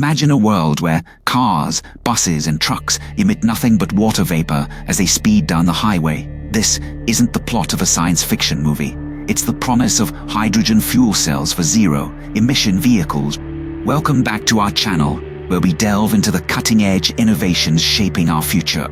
Imagine a world where cars, buses, and trucks emit nothing but water vapor as they speed down the highway. This isn't the plot of a science fiction movie. It's the promise of hydrogen fuel cells for zero-emission vehicles. Welcome back to our channel, where we delve into the cutting-edge innovations shaping our future.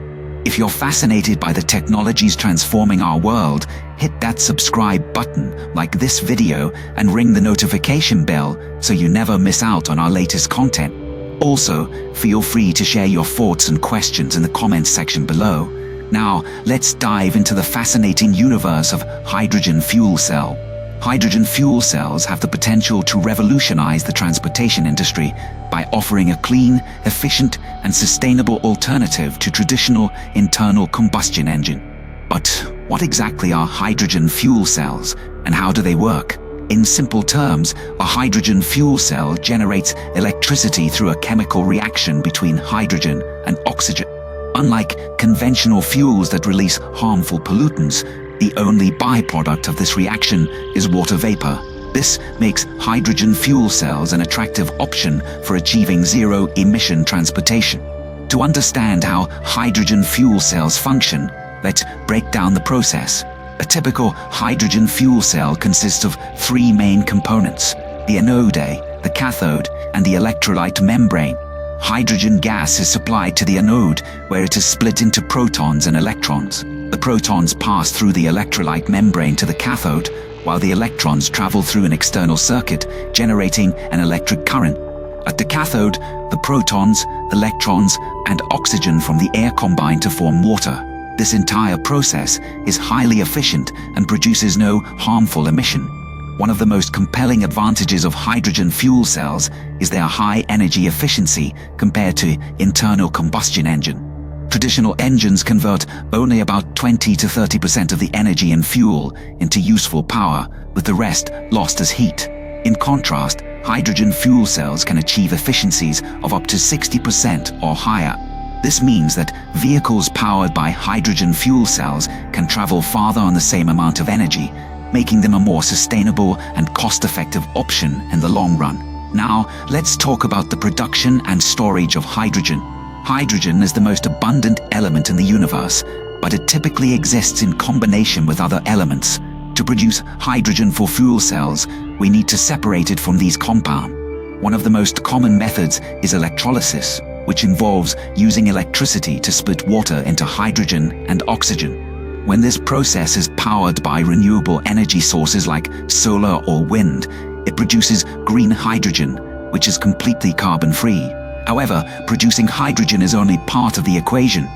If you're fascinated by the technologies transforming our world, hit that subscribe button, like this video, and ring the notification bell so you never miss out on our latest content. Also, feel free to share your thoughts and questions in the comments section below. Now, let's dive into the fascinating universe of hydrogen fuel cell. Hydrogen fuel cells have the potential to revolutionize the transportation industry by offering a clean, efficient, and sustainable alternative to traditional internal combustion engine. But what exactly are hydrogen fuel cells, and how do they work? In simple terms, a hydrogen fuel cell generates electricity through a chemical reaction between hydrogen and oxygen. Unlike conventional fuels that release harmful pollutants, the only byproduct of this reaction is water vapor. This makes hydrogen fuel cells an attractive option for achieving zero-emission transportation. To understand how hydrogen fuel cells function, let's break down the process. A typical hydrogen fuel cell consists of three main components: the anode, the cathode, and the electrolyte membrane. Hydrogen gas is supplied to the anode, where it is split into protons and electrons. The protons pass through the electrolyte membrane to the cathode, while the electrons travel through an external circuit, generating an electric current. At the cathode, the protons, electrons, and oxygen from the air combine to form water. This entire process is highly efficient and produces no harmful emission. One of the most compelling advantages of hydrogen fuel cells is their high energy efficiency compared to internal combustion engine. Traditional engines convert only about 20 to 30% of the energy and fuel into useful power, with the rest lost as heat. In contrast, hydrogen fuel cells can achieve efficiencies of up to 60% or higher. This means that vehicles powered by hydrogen fuel cells can travel farther on the same amount of energy, making them a more sustainable and cost-effective option in the long run. Now, let's talk about the production and storage of hydrogen. Hydrogen is the most abundant element in the universe, but it typically exists in combination with other elements. To produce hydrogen for fuel cells, we need to separate it from these compounds. One of the most common methods is electrolysis, which involves using electricity to split water into hydrogen and oxygen. When this process is powered by renewable energy sources like solar or wind, it produces green hydrogen, which is completely carbon-free. However, producing hydrogen is only part of the equation.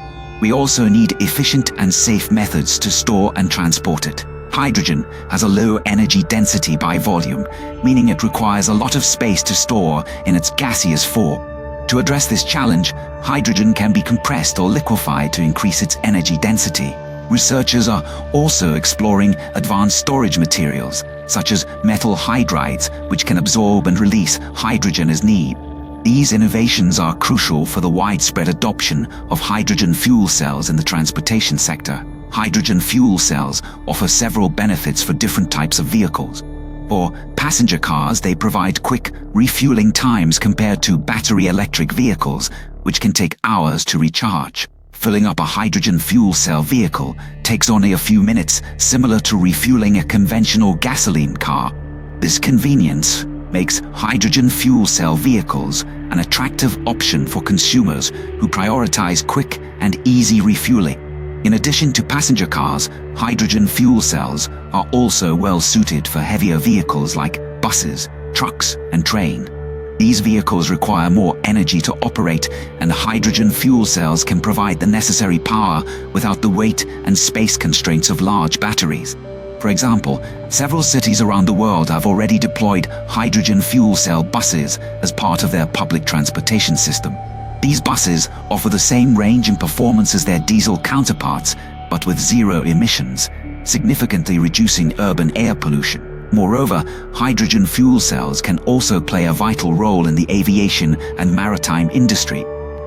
We also need efficient and safe methods to store and transport it. Hydrogen has a low energy density by volume, meaning it requires a lot of space to store in its gaseous form. To address this challenge, hydrogen can be compressed or liquefied to increase its energy density. Researchers are also exploring advanced storage materials, such as metal hydrides, which can absorb and release hydrogen as needed. These innovations are crucial for the widespread adoption of hydrogen fuel cells in the transportation sector. Hydrogen fuel cells offer several benefits for different types of vehicles. For passenger cars, they provide quick refueling times compared to battery electric vehicles, which can take hours to recharge. Filling up a hydrogen fuel cell vehicle takes only a few minutes, similar to refueling a conventional gasoline car. This convenience makes hydrogen fuel cell vehicles an attractive option for consumers who prioritize quick and easy refueling. In addition to passenger cars, hydrogen fuel cells are also well suited for heavier vehicles like buses, trucks, and trains. These vehicles require more energy to operate, and hydrogen fuel cells can provide the necessary power without the weight and space constraints of large batteries. For example, several cities around the world have already deployed hydrogen fuel cell buses as part of their public transportation system. These buses offer the same range and performance as their diesel counterparts, but with zero emissions, significantly reducing urban air pollution. Moreover, hydrogen fuel cells can also play a vital role in the aviation and maritime industry.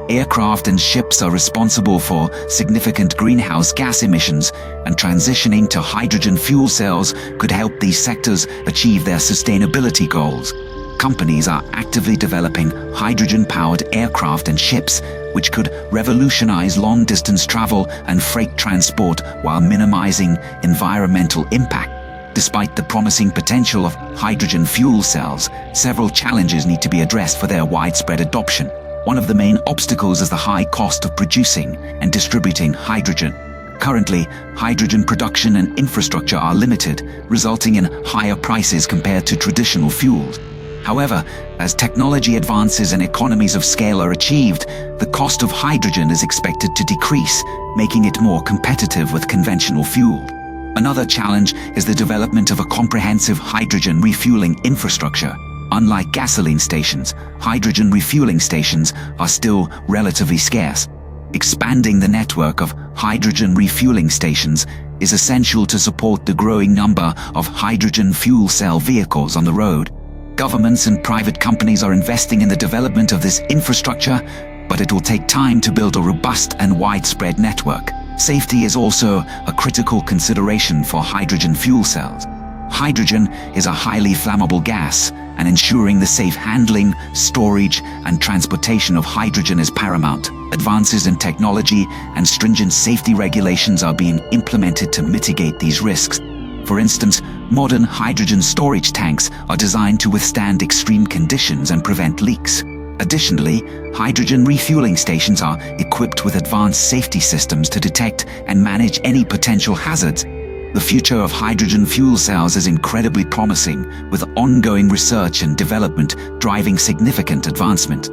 Aircraft and ships are responsible for significant greenhouse gas emissions, and transitioning to hydrogen fuel cells could help these sectors achieve their sustainability goals. companies are actively developing hydrogen-powered aircraft and ships, which could revolutionize long-distance travel and freight transport while minimizing environmental impact. Despite the promising potential of hydrogen fuel cells, several challenges need to be addressed for their widespread adoption. One of the main obstacles is the high cost of producing and distributing hydrogen. Currently, hydrogen production and infrastructure are limited, resulting in higher prices compared to traditional fuels. However, as technology advances and economies of scale are achieved, the cost of hydrogen is expected to decrease, making it more competitive with conventional fuel. Another challenge is the development of a comprehensive hydrogen refueling infrastructure. Unlike gasoline stations, hydrogen refueling stations are still relatively scarce. Expanding the network of hydrogen refueling stations is essential to support the growing number of hydrogen fuel cell vehicles on the road. Governments and private companies are investing in the development of this infrastructure, but it will take time to build a robust and widespread network. Safety is also a critical consideration for hydrogen fuel cells. Hydrogen is a highly flammable gas, and ensuring the safe handling, storage, and transportation of hydrogen is paramount. Advances in technology and stringent safety regulations are being implemented to mitigate these risks. For instance, modern hydrogen storage tanks are designed to withstand extreme conditions and prevent leaks. Additionally, hydrogen refueling stations are equipped with advanced safety systems to detect and manage any potential hazards. The future of hydrogen fuel cells is incredibly promising, with ongoing research and development driving significant advancement.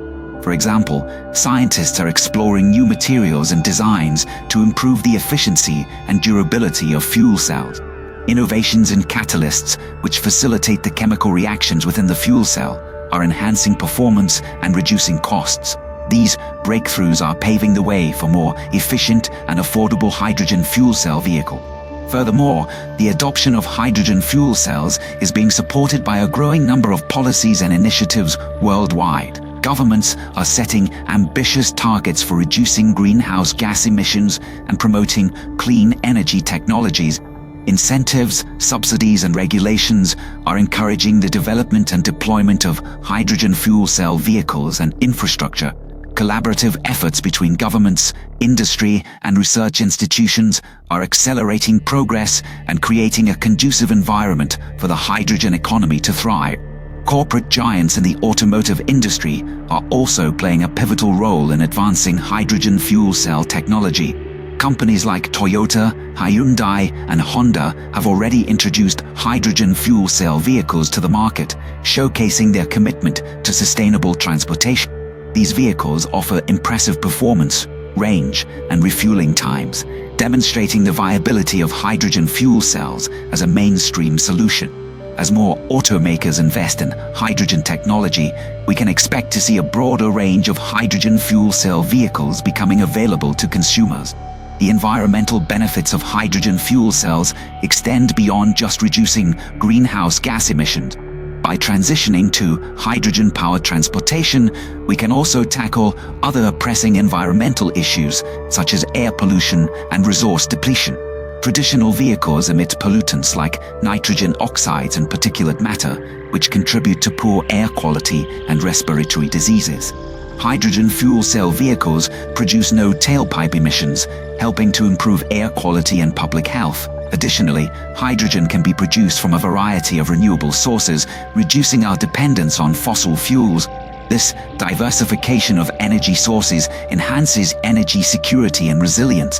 For example, scientists are exploring new materials and designs to improve the efficiency and durability of fuel cells. Innovations in catalysts, which facilitate the chemical reactions within the fuel cell, are enhancing performance and reducing costs. These breakthroughs are paving the way for more efficient and affordable hydrogen fuel cell vehicle. Furthermore, the adoption of hydrogen fuel cells is being supported by a growing number of policies and initiatives worldwide. Governments are setting ambitious targets for reducing greenhouse gas emissions and promoting clean energy technologies. Incentives, subsidies, and regulations are encouraging the development and deployment of hydrogen fuel cell vehicles and infrastructure. Collaborative efforts between governments, industry, and research institutions are accelerating progress and creating a conducive environment for the hydrogen economy to thrive. Corporate giants in the automotive industry are also playing a pivotal role in advancing hydrogen fuel cell technology. Companies like Toyota, Hyundai, and Honda have already introduced hydrogen fuel cell vehicles to the market, showcasing their commitment to sustainable transportation. These vehicles offer impressive performance, range, and refueling times, demonstrating the viability of hydrogen fuel cells as a mainstream solution. As more automakers invest in hydrogen technology, we can expect to see a broader range of hydrogen fuel cell vehicles becoming available to consumers. The environmental benefits of hydrogen fuel cells extend beyond just reducing greenhouse gas emissions. By transitioning to hydrogen-powered transportation, we can also tackle other pressing environmental issues such as air pollution and resource depletion. Traditional vehicles emit pollutants like nitrogen oxides and particulate matter, which contribute to poor air quality and respiratory diseases. Hydrogen fuel cell vehicles produce no tailpipe emissions, helping to improve air quality and public health. Additionally, hydrogen can be produced from a variety of renewable sources, reducing our dependence on fossil fuels. This diversification of energy sources enhances energy security and resilience.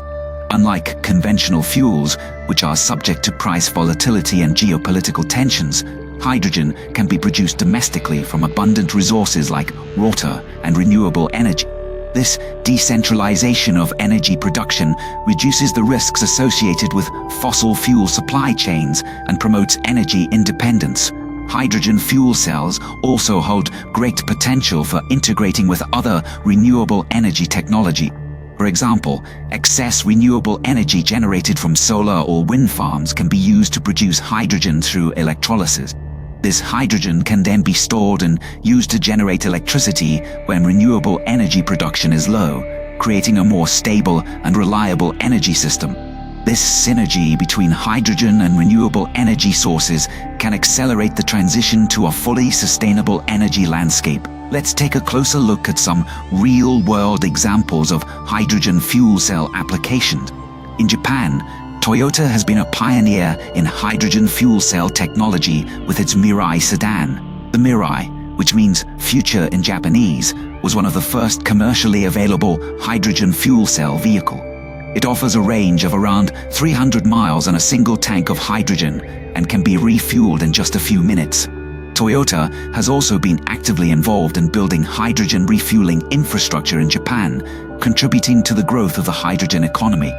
Unlike conventional fuels, which are subject to price volatility and geopolitical tensions, hydrogen can be produced domestically from abundant resources like water and renewable energy. This decentralization of energy production reduces the risks associated with fossil fuel supply chains and promotes energy independence. Hydrogen fuel cells also hold great potential for integrating with other renewable energy technology. For example, excess renewable energy generated from solar or wind farms can be used to produce hydrogen through electrolysis. This hydrogen can then be stored and used to generate electricity when renewable energy production is low, creating a more stable and reliable energy system. This synergy between hydrogen and renewable energy sources can accelerate the transition to a fully sustainable energy landscape. Let's take a closer look at some real-world examples of hydrogen fuel cell applications. In Japan, Toyota has been a pioneer in hydrogen fuel cell technology with its Mirai sedan. The Mirai, which means future in Japanese, was one of the first commercially available hydrogen fuel cell vehicle. It offers a range of around 300 miles on a single tank of hydrogen and can be refueled in just a few minutes. Toyota has also been actively involved in building hydrogen refueling infrastructure in Japan, contributing to the growth of the hydrogen economy.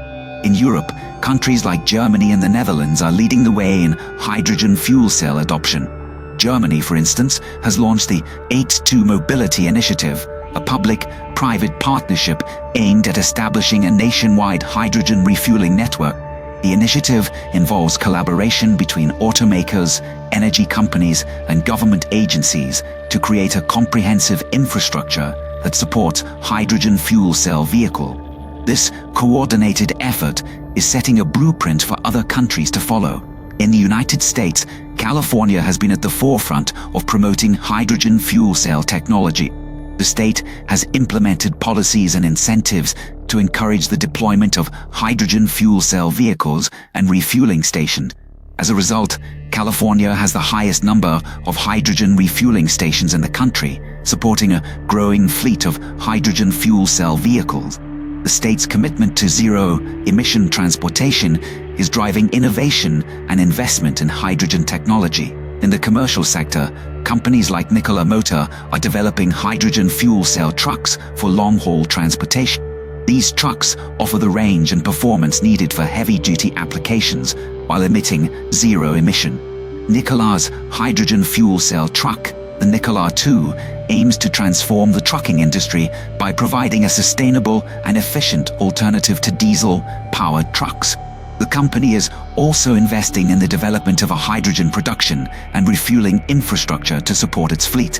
In Europe, countries like Germany and the Netherlands are leading the way in hydrogen fuel cell adoption. Germany, for instance, has launched the H2 Mobility Initiative, a public-private partnership aimed at establishing a nationwide hydrogen refueling network. The initiative involves collaboration between automakers, energy companies, and government agencies to create a comprehensive infrastructure that supports hydrogen fuel cell vehicle. This coordinated effort is setting a blueprint for other countries to follow. In the United States, California has been at the forefront of promoting hydrogen fuel cell technology. The state has implemented policies and incentives to encourage the deployment of hydrogen fuel cell vehicles and refueling stations. As a result, California has the highest number of hydrogen refueling stations in the country, supporting a growing fleet of hydrogen fuel cell vehicles. The state's commitment to zero-emission transportation is driving innovation and investment in hydrogen technology. In the commercial sector, companies like Nikola Motor are developing hydrogen fuel cell trucks for long-haul transportation. These trucks offer the range and performance needed for heavy-duty applications while emitting zero emission. Nikola's hydrogen fuel cell truck, the Nikola 2, aims to transform the trucking industry by providing a sustainable and efficient alternative to diesel-powered trucks. The company is also investing in the development of a hydrogen production and refueling infrastructure to support its fleet.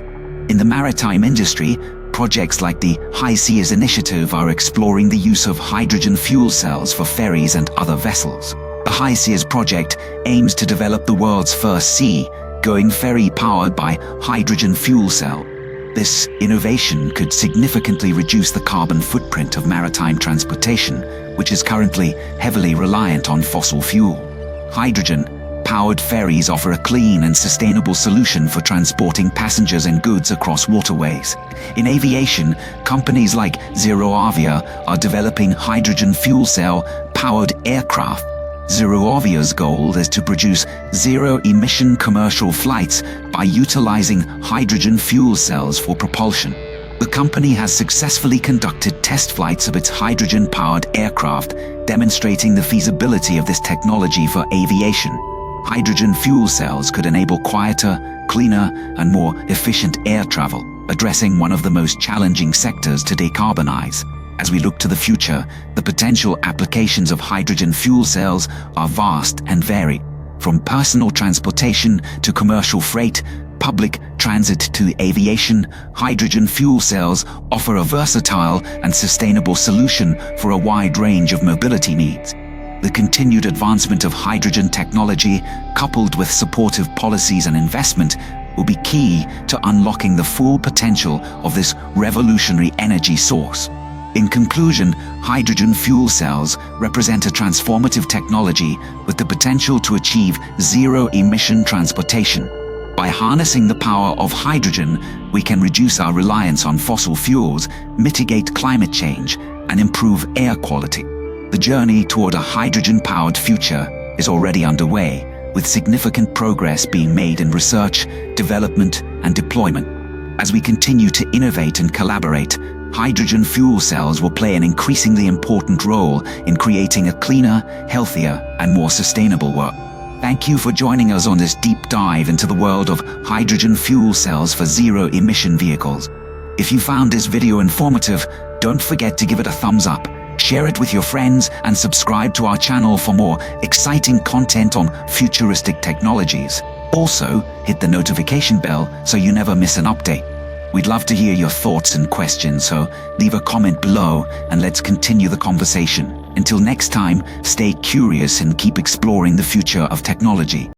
In the maritime industry, projects like the High Seas Initiative are exploring the use of hydrogen fuel cells for ferries and other vessels. The High Seas project aims to develop the world's first sea-going ferry powered by hydrogen fuel cell. This innovation could significantly reduce the carbon footprint of maritime transportation, which is currently heavily reliant on fossil fuel. Hydrogen-powered ferries offer a clean and sustainable solution for transporting passengers and goods across waterways. In aviation, companies like Zero-Emission are developing hydrogen fuel cell-powered aircraft. Zero-Emission's goal is to produce zero-emission commercial flights by utilizing hydrogen fuel cells for propulsion. The company has successfully conducted test flights of its hydrogen-powered aircraft, demonstrating the feasibility of this technology for aviation. Hydrogen fuel cells could enable quieter, cleaner, and more efficient air travel, addressing one of the most challenging sectors to decarbonize. As we look to the future, the potential applications of hydrogen fuel cells are vast and varied. From personal transportation to commercial freight, public transit to aviation, hydrogen fuel cells offer a versatile and sustainable solution for a wide range of mobility needs. The continued advancement of hydrogen technology, coupled with supportive policies and investment, will be key to unlocking the full potential of this revolutionary energy source. In conclusion, hydrogen fuel cells represent a transformative technology with the potential to achieve zero-emission transportation. By harnessing the power of hydrogen, we can reduce our reliance on fossil fuels, mitigate climate change, and improve air quality. The journey toward a hydrogen-powered future is already underway, with significant progress being made in research, development, and deployment. As we continue to innovate and collaborate, hydrogen fuel cells will play an increasingly important role in creating a cleaner, healthier, and more sustainable world. Thank you for joining us on this deep dive into the world of hydrogen fuel cells for zero-emission vehicles. If you found this video informative, don't forget to give it a thumbs up, share it with your friends, and subscribe to our channel for more exciting content on futuristic technologies. Also, hit the notification bell so you never miss an update. We'd love to hear your thoughts and questions, so leave a comment below and let's continue the conversation. Until next time, stay curious and keep exploring the future of technology.